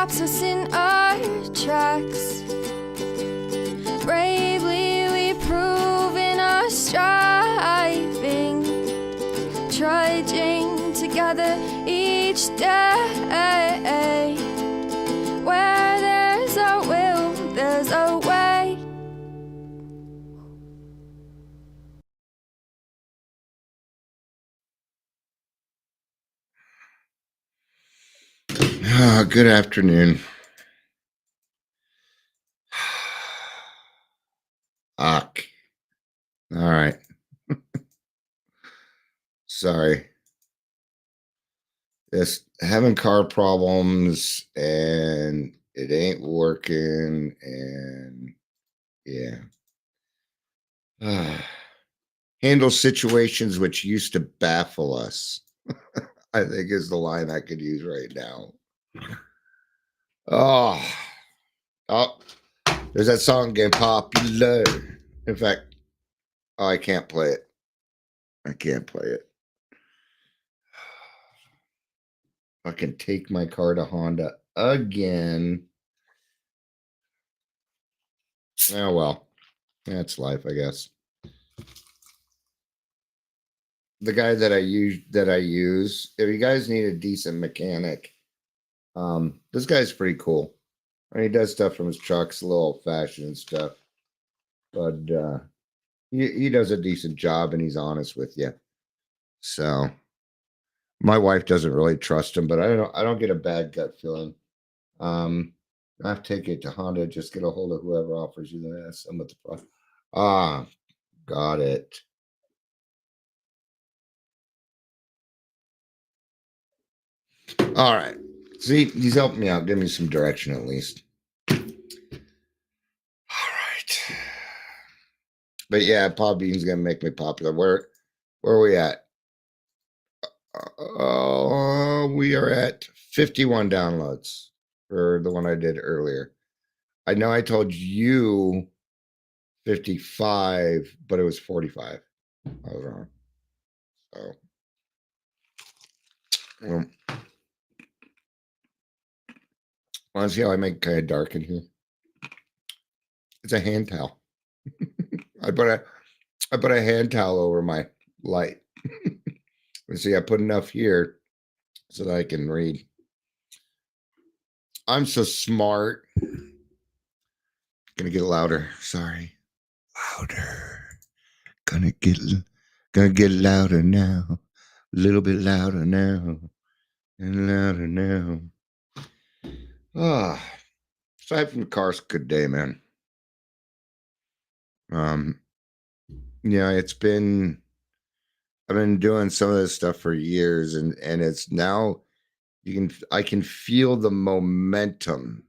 stops us in our tracks. Bravely we prove in our striving, trudging together each day. Where there's a will, there's a way. Good afternoon. All right. Sorry. Just having car problems and it ain't working. And yeah. Handle situations which used to baffle us, I think is the line I could use right now. Oh, there's that song getting popular. In fact, I can't play it. I can't play it. I can take my car to Honda again. Oh well, that's life, I guess. The guy that I use, if you guys need a decent mechanic, this guy's pretty cool. I mean, he does stuff from his trucks, a little old fashioned and stuff, but he does a decent job and he's honest with you. So my wife doesn't really trust him, but I don't get a bad gut feeling. I have to take it to Honda, just get a hold of whoever offers you the some of the product. Got it. All right. See, he's helping me out. Give me some direction at least. All right. But yeah, Podbean's gonna make me popular. Where are we at? We are at 51 downloads for the one I did earlier. I know I told you 55, but it was 45. I was wrong. So want to see how I make kind of dark in here? It's a hand towel. I put a hand towel over my light. Let's see, I put enough here so that I can read. I'm so smart. Gonna get louder. Sorry. Louder. Gonna get louder now. A little bit louder now. And louder now. Aside from the car's a good day, man. Yeah, I've been doing some of this stuff for years, and it's now I can feel the momentum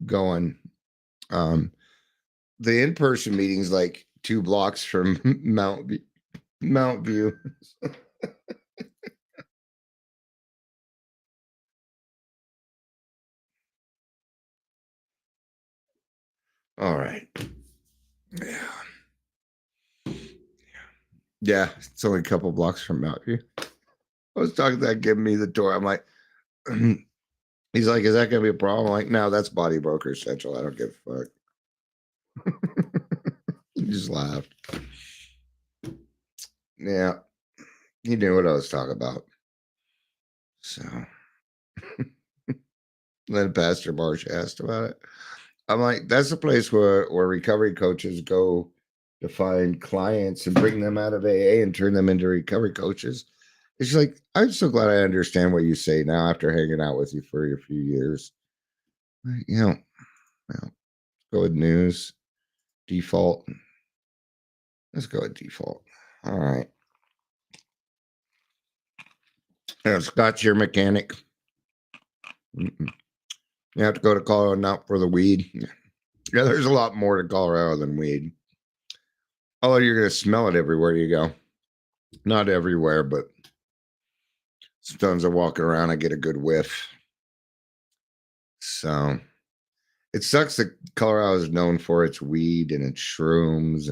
going. The in-person meetings like 2 blocks from Mount View. All right. Yeah, it's only a couple blocks from Mount View. I was talking to that giving me the tour. I'm like, he's like, is that gonna be a problem? I'm like, no, that's Body Broker Central. I don't give a fuck. He just laughed. Yeah, he knew what I was talking about. So then Pastor Marsh asked about it. I'm like, that's the place where recovery coaches go to find clients and bring them out of AA and turn them into recovery coaches. It's like, I'm so glad I understand what you say now after hanging out with you for a few years. You know, well, go with news, default. Let's go with default. All right. Scott's your mechanic. You have to go to Colorado not for the weed. Yeah, there's a lot more to Colorado than weed. Although you're going to smell it everywhere you go. Not everywhere, but sometimes I walk around, I get a good whiff. So it sucks that Colorado is known for its weed and its shrooms,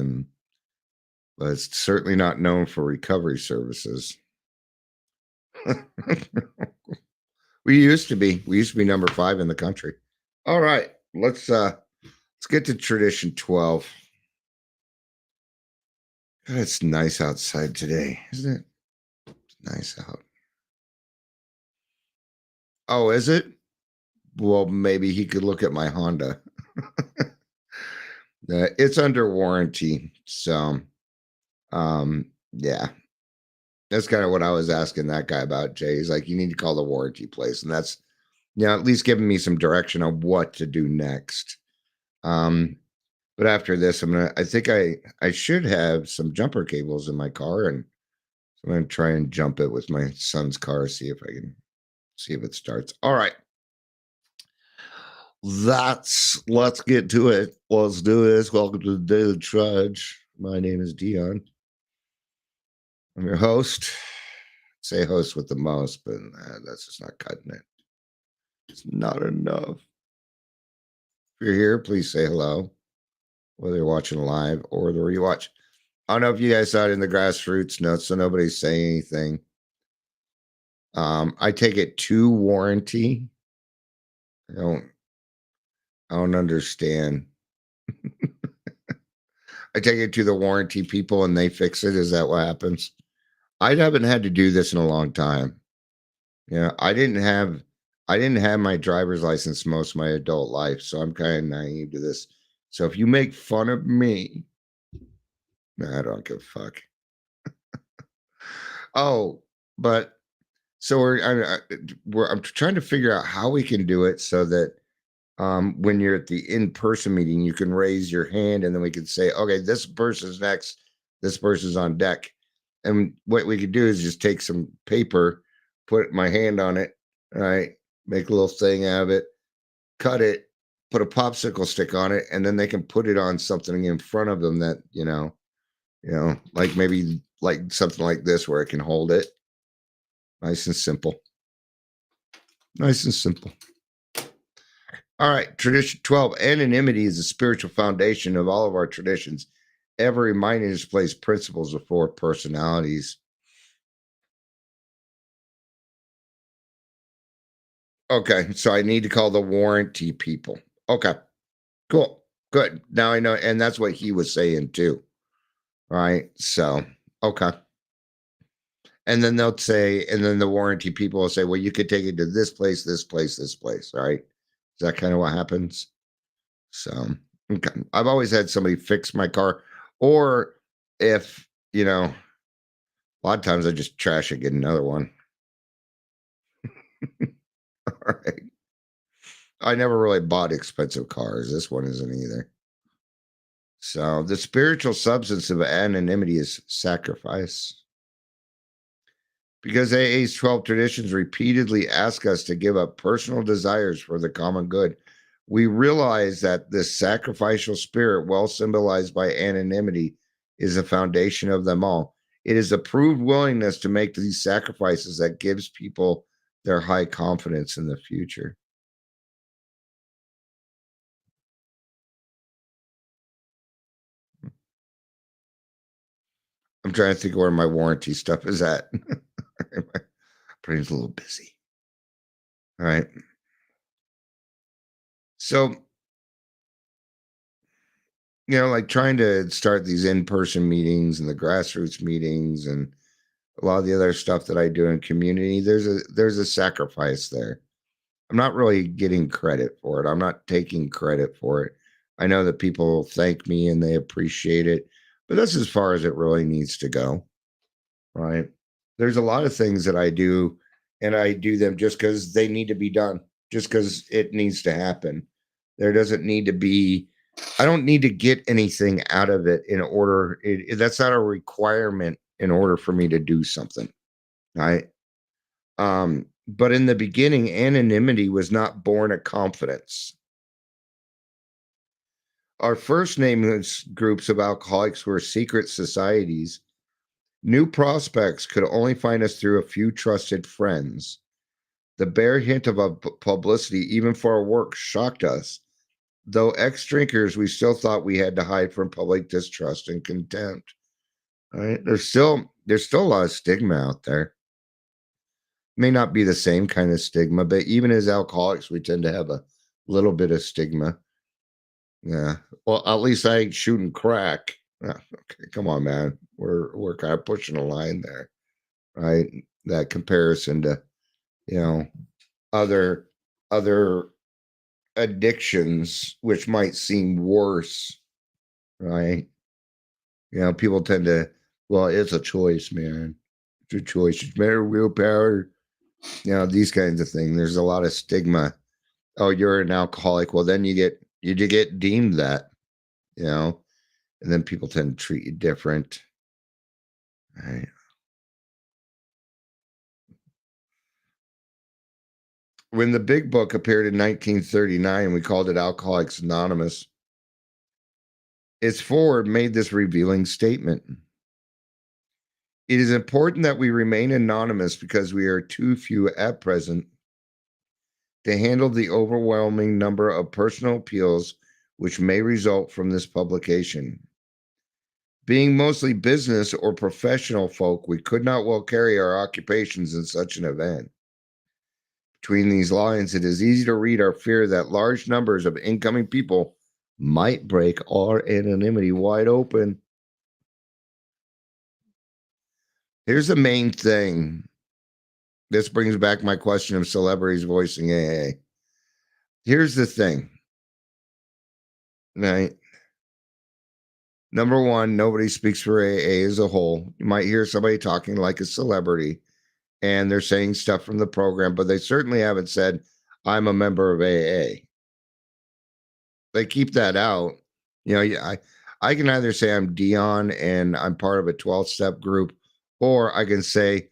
but it's certainly not known for recovery services. We used to be. We used to be number 5 in the country. All right. Let's get to tradition 12. God, it's nice outside today, isn't it? It's nice out. Oh, is it? Well, maybe he could look at my Honda. It's under warranty. So, yeah. That's kind of what I was asking that guy about, Jay. He's like, you need to call the warranty place. And that's, at least giving me some direction on what to do next. But after this, I think I should have some jumper cables in my car, and so I'm gonna try and jump it with my son's car, see if I can see if it starts. All right. Let's get to it. Let's do this. Welcome to the Daily Trudge. My name is Dion. I'm your host. Say host with the most, but that's just not cutting it. It's not enough. If you're here, please say hello, whether you're watching live or the rewatch. I don't know if you guys saw it in the grassroots notes, so nobody's saying anything. I take it to warranty. I don't understand. I take it to the warranty people and they fix it. Is that what happens? I haven't had to do this in a long time. I didn't have my driver's license most of my adult life, so I'm kind of naive to this. So if you make fun of me, I don't give a fuck. Oh, but so I'm trying to figure out how we can do it so that when you're at the in-person meeting, you can raise your hand and then we can say, okay, this person's next, this person's on deck. And what we could do is just take some paper, put my hand on it, right? Make a little thing out of it, cut it, put a popsicle stick on it, and then they can put it on something in front of them that, like maybe like something like this where it can hold it. Nice and simple. Nice and simple. All right, tradition 12. Anonymity is the spiritual foundation of all of our traditions. Every mind displays principles of 4 personalities. Okay, so I need to call the warranty people. Okay, cool, good. Now I know, and that's what he was saying too, right? So, okay. And then they'll say, and then the warranty people will say, well, you could take it to this place, this place, this place, right? Is that kind of what happens? So, okay. I've always had somebody fix my car, or if, a lot of times I just trash it, get another one. All right. I never really bought expensive cars. This one isn't either. So, the spiritual substance of anonymity is sacrifice. Because AA's 12 traditions repeatedly ask us to give up personal desires for the common good, we realize that this sacrificial spirit, well symbolized by anonymity, is the foundation of them all. It is a proved willingness to make these sacrifices that gives people their high confidence in the future. I'm trying to think where my warranty stuff is at. My brain's a little busy. All right. So, like trying to start these in-person meetings and the grassroots meetings and a lot of the other stuff that I do in community, there's a sacrifice there. I'm not really getting credit for it. I'm not taking credit for it. I know that people thank me and they appreciate it, but that's as far as it really needs to go. Right? There's a lot of things that I do, and I do them just because they need to be done, just because it needs to happen. There doesn't need to be, I don't need to get anything out of it in order. That's not a requirement in order for me to do something. Right? But in the beginning, anonymity was not born of confidence. Our first name groups of alcoholics were secret societies. New prospects could only find us through a few trusted friends. The bare hint of publicity, even for our work, shocked us. Though ex-drinkers, we still thought we had to hide from public distrust and contempt. Right? There's still a lot of stigma out there. May not be the same kind of stigma, but even as alcoholics, we tend to have a little bit of stigma. Yeah. Well, at least I ain't shooting crack. Okay, come on, man. We're kind of pushing a line there, right? That comparison to, you know, other other addictions which might seem worse, right? People tend to, well, it's a choice, man. It's a choice. It's matter of willpower. These kinds of things. There's a lot of stigma. Oh, you're an alcoholic. Well, then you get deemed that, and then people tend to treat you different. Right. When the big book appeared in 1939, we called it Alcoholics Anonymous. Its foreword made this revealing statement. It is important that we remain anonymous because we are too few at present to handle the overwhelming number of personal appeals which may result from this publication. Being mostly business or professional folk, we could not well carry our occupations in such an event. Between these lines, it is easy to read our fear that large numbers of incoming people might break our anonymity wide open. Here's the main thing. This brings back my question of celebrities voicing AA. Here's the thing. Right? Number one, nobody speaks for AA as a whole. You might hear somebody talking like a celebrity and they're saying stuff from the program, but they certainly haven't said, I'm a member of AA. They keep that out. I can either say I'm Dion and I'm part of a 12-step group, or I can say,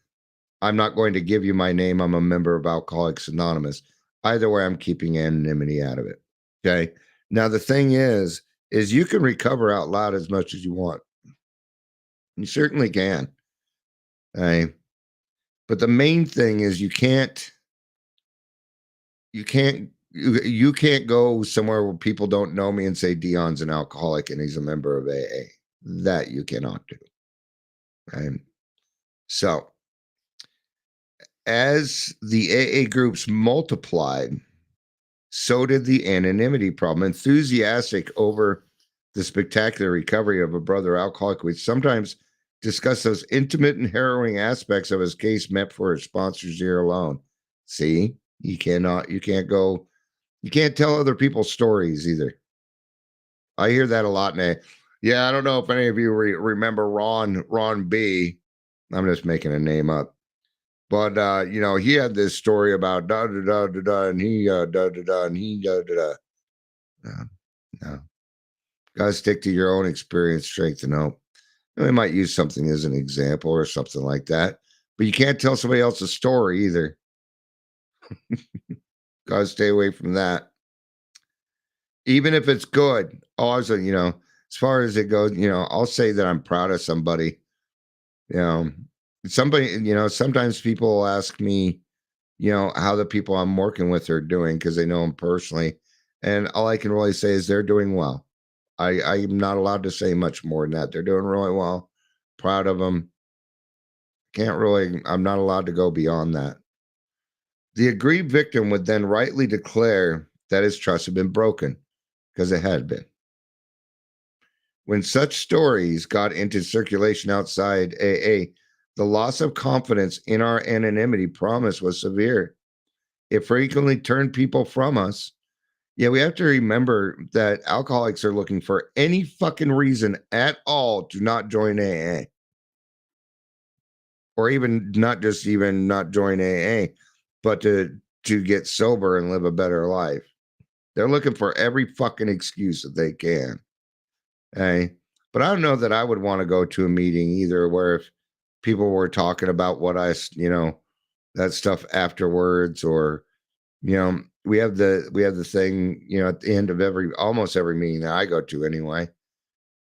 I'm not going to give you my name. I'm a member of Alcoholics Anonymous. Either way, I'm keeping anonymity out of it. Okay. Now, the thing is you can recover out loud as much as you want. You certainly can. Okay. But the main thing is you can't go somewhere where people don't know me and say Dion's an alcoholic and he's a member of AA. That you cannot do. Okay. So, as the AA groups multiplied, so did the anonymity problem. Enthusiastic over the spectacular recovery of a brother alcoholic, we sometimes discuss those intimate and harrowing aspects of his case meant for his sponsor's ear alone. See, you can't tell other people's stories either. I hear that a lot now. Yeah, I don't know if any of you remember Ron B. I'm just making a name up. But he had this story about da da da da da, and he da da da, and he da da da. No. Gotta stick to your own experience, strength, and hope. We might use something as an example or something like that, but you can't tell somebody else's story either. Gotta stay away from that. Even if it's good. Also, as far as it goes, I'll say that I'm proud of somebody. Sometimes people will ask me, how the people I'm working with are doing because they know them personally. And all I can really say is they're doing well. I'm not allowed to say much more than that. They're doing really well. Proud of them. I'm not allowed to go beyond that. The aggrieved victim would then rightly declare that his trust had been broken because it had been. When such stories got into circulation outside AA, the loss of confidence in our anonymity promise was severe. It frequently turned people from us. Yeah, we have to remember that alcoholics are looking for any fucking reason at all to not join AA. Or even not join AA, but to get sober and live a better life. They're looking for every fucking excuse that they can. Okay? But I don't know that I would want to go to a meeting either where if people were talking about what that stuff afterwards, or we have the thing, at the end of almost every meeting that I go to anyway,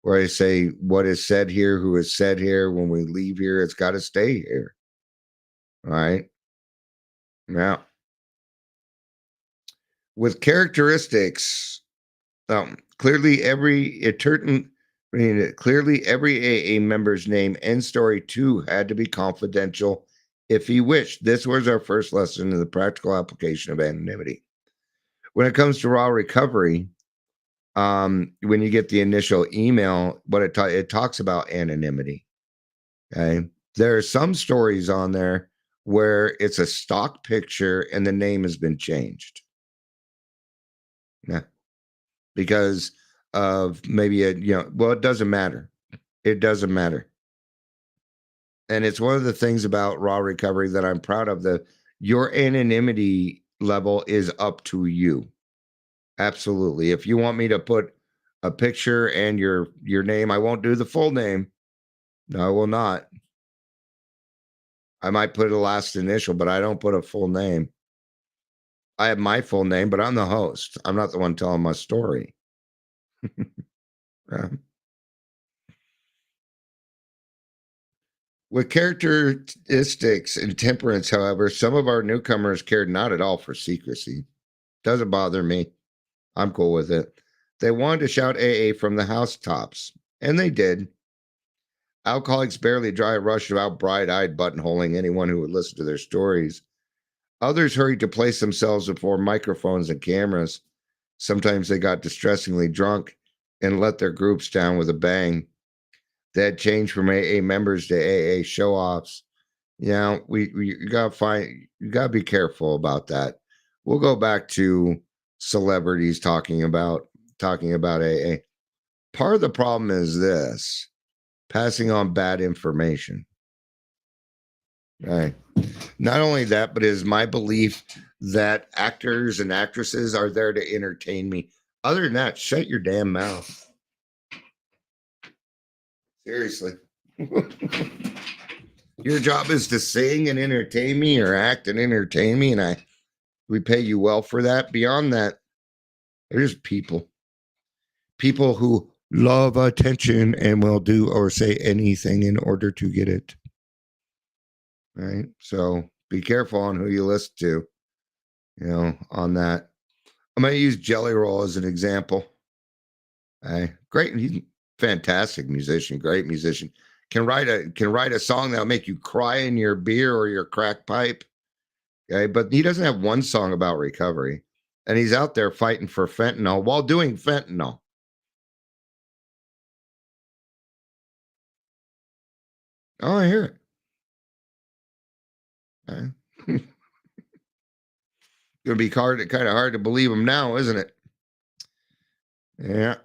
where I say what is said here, who is said here, when we leave here, it's got to stay here. All right. Now, with characteristics, clearly every AA member's name and story too had to be confidential if he wished. This was our first lesson in the practical application of anonymity. When it comes to raw recovery, when you get the initial email, what it talks about anonymity. Okay. There are some stories on there where it's a stock picture and the name has been changed. Yeah. Because of maybe it doesn't matter. It doesn't matter. And it's one of the things about raw recovery that I'm proud of. Your anonymity level is up to you. Absolutely. If you want me to put a picture and your name, I won't do the full name. No, I will not. I might put a last initial, but I don't put a full name. I have my full name, but I'm the host. I'm not the one telling my story. With characteristics and temperance, however, some of our newcomers cared not at all for secrecy. Doesn't bother me. I'm cool with it. They wanted to shout AA from the housetops, and they did. Alcoholics barely dry a rush about bright-eyed buttonholing anyone who would listen to their stories. Others hurried to place themselves before microphones and cameras. Sometimes they got distressingly drunk and let their groups down with a bang. They had changed from AA members to AA show-offs. You gotta be careful about that. We'll go back to celebrities talking about AA. Part of the problem is this: passing on bad information. Right. Not only that, but it is my belief that actors and actresses are there to entertain me. Other than that, shut your damn mouth. Seriously. Your job is to sing and entertain me, or act and entertain me, and we pay you well for that. Beyond that, there's people who love attention and will do or say anything in order to get it. Right? So be careful on who you listen to, on that. I'm going to use Jelly Roll as an example. Great. He's a fantastic musician, great musician. Can write a song that'll make you cry in your beer or your crack pipe. Okay. But he doesn't have one song about recovery. And he's out there fighting for fentanyl while doing fentanyl. Oh, I hear it. Okay. Gonna be kind of hard to believe him now, isn't it? Yeah.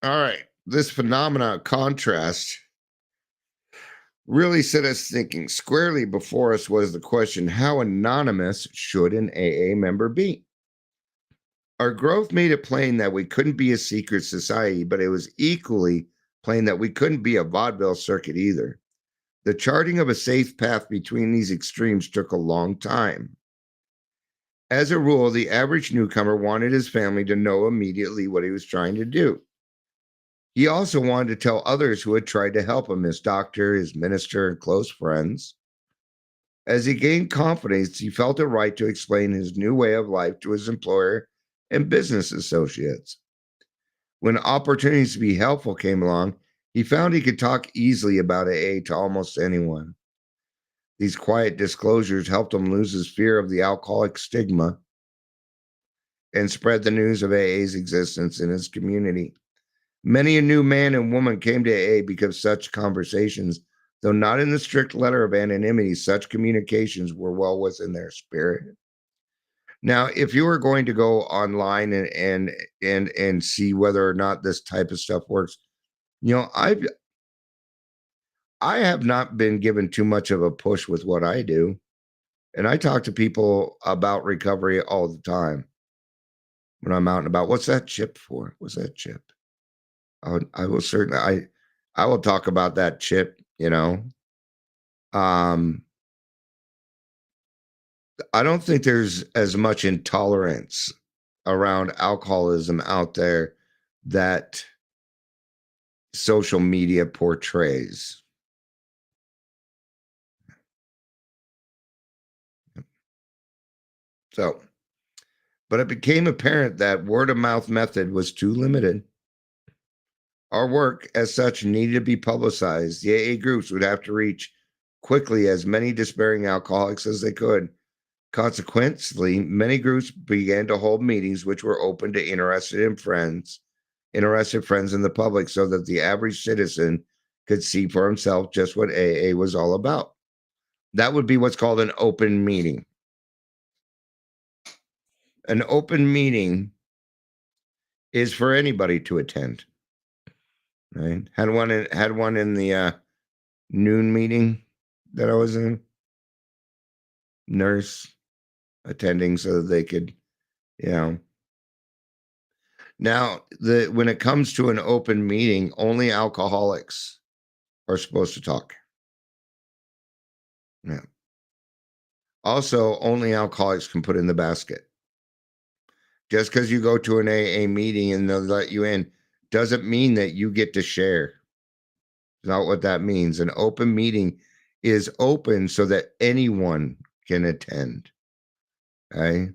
All right. This phenomena of contrast really set us thinking. Squarely before us was the question: how anonymous should an AA member be? Our growth made it plain that we couldn't be a secret society, but it was equally plain that we couldn't be a vaudeville circuit either. The charting of a safe path between these extremes took a long time. As a rule, the average newcomer wanted his family to know immediately what he was trying to do. He also wanted to tell others who had tried to help him, his doctor, his minister, and close friends. As he gained confidence, he felt it right to explain his new way of life to his employer and business associates. When opportunities to be helpful came along, he found he could talk easily about AA to almost anyone. These quiet disclosures helped him lose his fear of the alcoholic stigma and spread the news of AA's existence in his community. Many a new man and woman came to AA because of such conversations, though not in the strict letter of anonymity. Such communications were well within their spirit. Now, if you were going to go online and see whether or not this type of stuff works, I have not been given too much of a push with what I do. And I talk to people about recovery all the time when I'm out and about. What's that chip for? What's that chip? I will certainly, I will talk about that chip, I don't think there's as much intolerance around alcoholism out there that social media portrays. So, but it became apparent that word of mouth method was too limited. Our work as such needed to be publicized. The AA groups would have to reach quickly as many despairing alcoholics as they could. Consequently, many groups began to hold meetings which were open to interested friends in the public so that the average citizen could see for himself just what AA was all about. That would be what's called an open meeting. An open meeting is for anybody to attend. Right? Had one in the noon meeting that I was in. Nurse attending so that they could, you know. Now, when it comes to an open meeting, only alcoholics are supposed to talk. Yeah. Also, only alcoholics can put in the basket. Just because you go to an AA meeting and they'll let you in doesn't mean that you get to share. It's not what that means. An open meeting is open so that anyone can attend. Okay?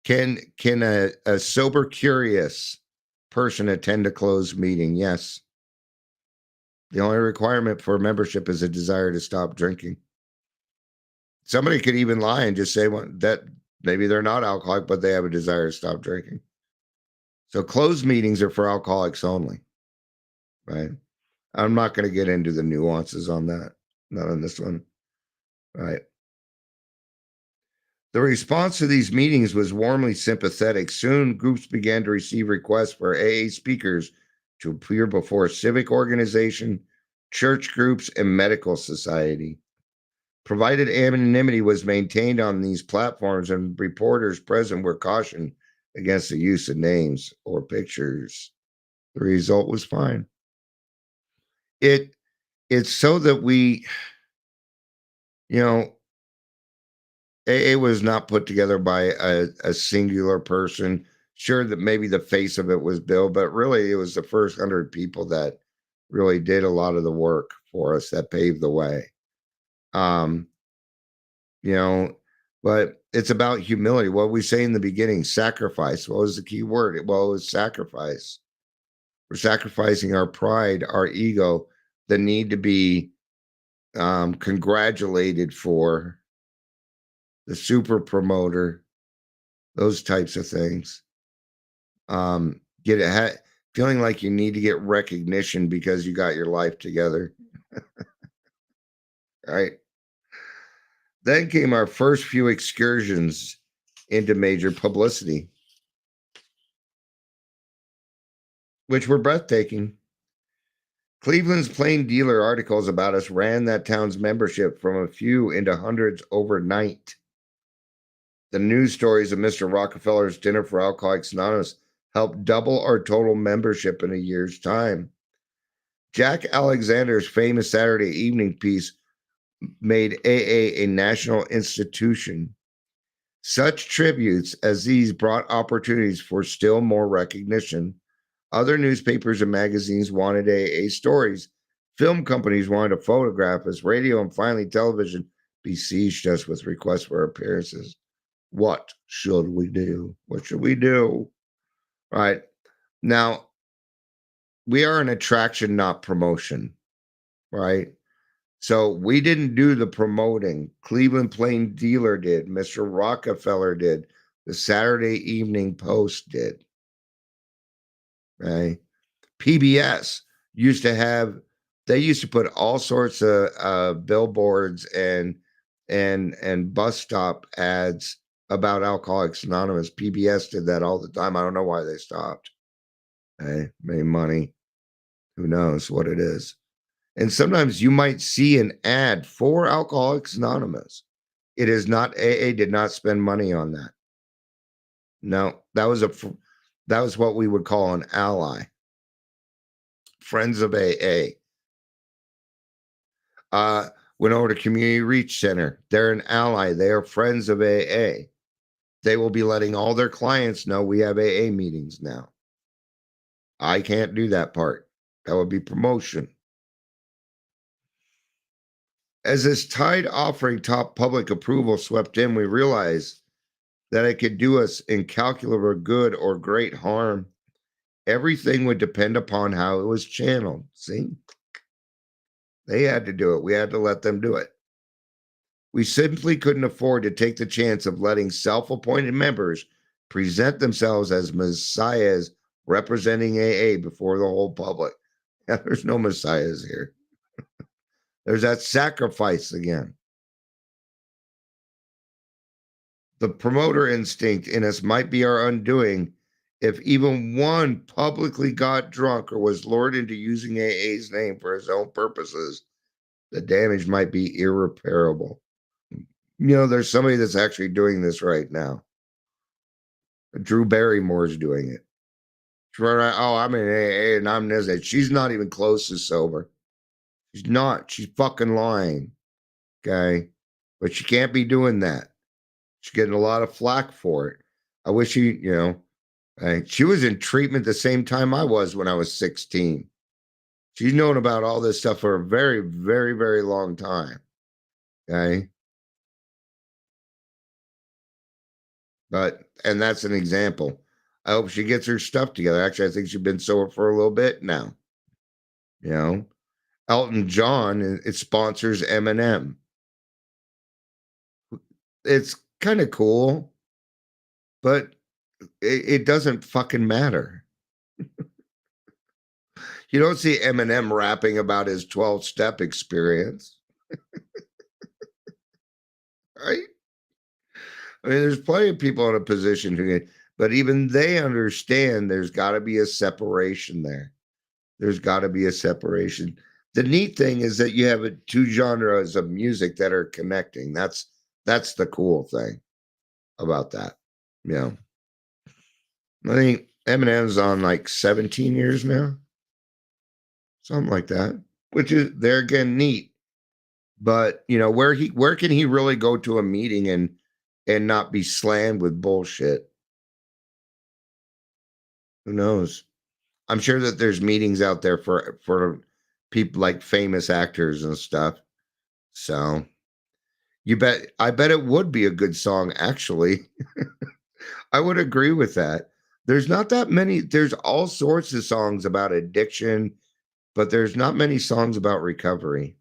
Can a sober, curious person attend a closed meeting? Yes. The only requirement for membership is a desire to stop drinking. Somebody could even lie and just say that maybe they're not alcoholic, but they have a desire to stop drinking. So closed meetings are for alcoholics only, right? I'm not going to get into the nuances on that. Not on this one, right? The response to these meetings was warmly sympathetic. Soon, groups began to receive requests for AA speakers to appear before civic organization, church groups, and medical society. Provided anonymity was maintained on these platforms and reporters present were cautioned against the use of names or pictures, the result was fine. It's so that we, AA was not put together by a singular person. Sure, that maybe the face of it was Bill, but really it was the first 100 people that really did a lot of the work for us, that paved the way. But it's about humility. What we say in the beginning, sacrifice. What was the key word? Well, it was sacrifice. We're sacrificing our pride, our ego, the need to be congratulated for, the super promoter, those types of things. Feeling like you need to get recognition because you got your life together. Right. Then came our first few excursions into major publicity, which were breathtaking. Cleveland's Plain Dealer articles about us ran that town's membership from a few into hundreds overnight. The news stories of Mr. Rockefeller's Dinner for Alcoholics Anonymous helped double our total membership in a year's time. Jack Alexander's famous Saturday evening piece made AA a national institution. Such tributes as these brought opportunities for still more recognition. Other newspapers and magazines wanted AA stories. Film companies wanted to photograph us. Radio and finally television besieged us with requests for appearances. What should we do? What should we do? Right. Now, we are an attraction, not promotion. Right. So we didn't do the promoting. Cleveland Plain Dealer did. Mr. Rockefeller did. The Saturday Evening Post did. Right. PBS used to put all sorts of billboards and bus stop ads about Alcoholics Anonymous. PBS did that all the time. I don't know why they stopped. Hey, made money. Who knows what it is? And sometimes you might see an ad for Alcoholics Anonymous. It is not, AA did not spend money on that. No, that was what we would call an ally. Friends of AA. Went over to Community Reach Center. They're an ally. They are friends of AA. They will be letting all their clients know we have AA meetings now. I can't do that part. That would be promotion. As this tide offering top public approval swept in, we realized that it could do us incalculable good or great harm. Everything would depend upon how it was channeled. See? They had to do it. We had to let them do it. We simply couldn't afford to take the chance of letting self-appointed members present themselves as messiahs representing AA before the whole public. Yeah, there's no messiahs here. There's that sacrifice again. The promoter instinct in us might be our undoing if even one publicly got drunk or was lured into using AA's name for his own purposes. The damage might be irreparable. There's somebody that's actually doing this right now. Drew Barrymore's doing it. She's right. Oh, I'm in AA and I'm this. She's not even close to sober. She's not. She's fucking lying. Okay. But she can't be doing that. She's getting a lot of flack for it. I wish she was in treatment the same time I was when I was 16. She's known about all this stuff for a very, very, very long time. Okay. And that's an example. I hope she gets her stuff together. Actually, I think she's been sober for a little bit now. Elton John, it sponsors Eminem. It's kind of cool, but it doesn't fucking matter. You don't see Eminem rapping about his 12-step experience. Right? I mean, there's plenty of people in a position who can, but even they understand there's got to be a separation there. There's got to be a separation. The neat thing is that you have two genres of music that are connecting. That's the cool thing about that. I think Eminem's on like 17 years now. Something like that, which is, they're again neat. But, where can he really go to a meeting and not be slammed with bullshit? Who knows? I'm sure that there's meetings out there for people like famous actors and stuff. So I bet it would be a good song, actually. I would agree with that. There's not that many, there's all sorts of songs about addiction, but there's not many songs about recovery.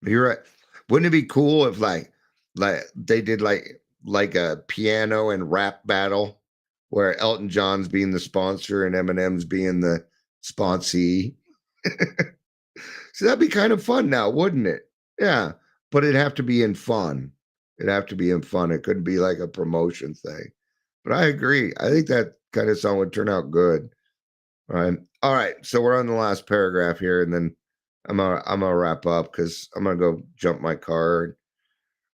You're right. Wouldn't it be cool if like they did like a piano and rap battle where Elton John's being the sponsor and Eminem's being the sponsee? So that'd be kind of fun now, wouldn't it? Yeah, but it'd have to be in fun. It'd have to be in fun. It couldn't be like a promotion thing. But I agree. I think that kind of song would turn out good. All right. So we're on the last paragraph here, and then I'm gonna wrap up because I'm gonna go jump my car and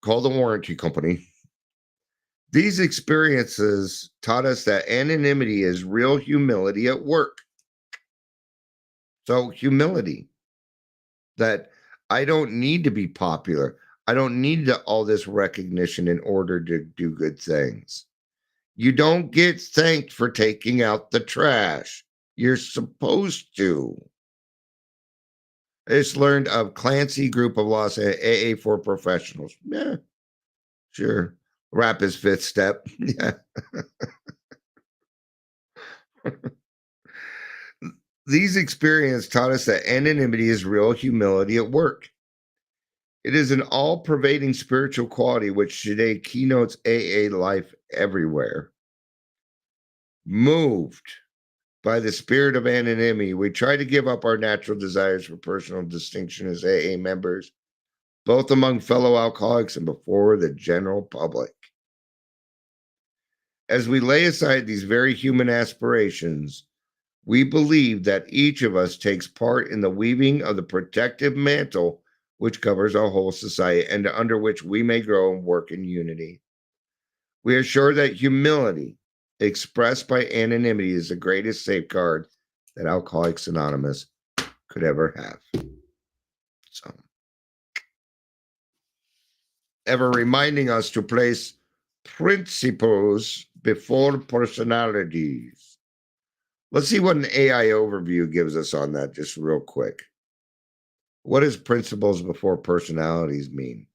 call the warranty company. These experiences taught us that anonymity is real humility at work. So humility, that I don't need to be popular. I don't need all this recognition in order to do good things. You don't get thanked for taking out the trash. You're supposed to. I just learned of Clancy Group of Law, AA for Professionals. Yeah, sure. Rap is fifth step. Yeah. These experiences taught us that anonymity is real humility at work. It is an all-pervading spiritual quality which today keynotes AA life everywhere. Moved by the spirit of anonymity, we try to give up our natural desires for personal distinction as AA members, both among fellow alcoholics and before the general public. As we lay aside these very human aspirations, we believe that each of us takes part in the weaving of the protective mantle which covers our whole society and under which we may grow and work in unity. We are sure that humility expressed by anonymity is the greatest safeguard that Alcoholics Anonymous could ever have. So, ever reminding us to place principles before personalities. Let's see what an AI overview gives us on that just real quick. What does principles before personalities mean?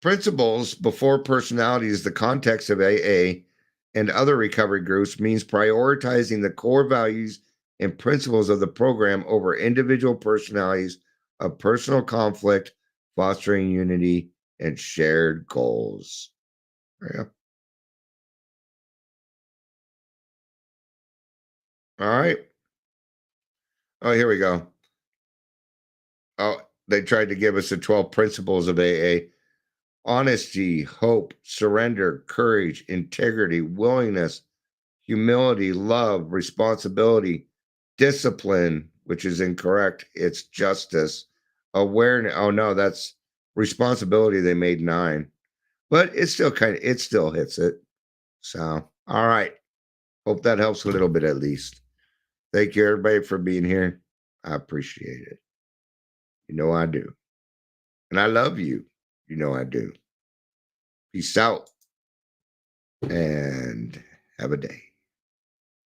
Principles before personalities, the context of AA and other recovery groups, means prioritizing the core values and principles of the program over individual personalities of personal conflict, fostering unity and shared goals. There you go. All right. Oh, here we go. Oh, they tried to give us the 12 principles of AA. Honesty, hope, surrender, courage, integrity, willingness, humility, love, responsibility, discipline, which is incorrect. It's justice, awareness. Oh no, that's responsibility. They made 9, but it still hits it. So, all right. Hope that helps a little bit at least. Thank you, everybody, for being here. I appreciate it. You know I do. And I love you. You know I do. Peace out and have a day.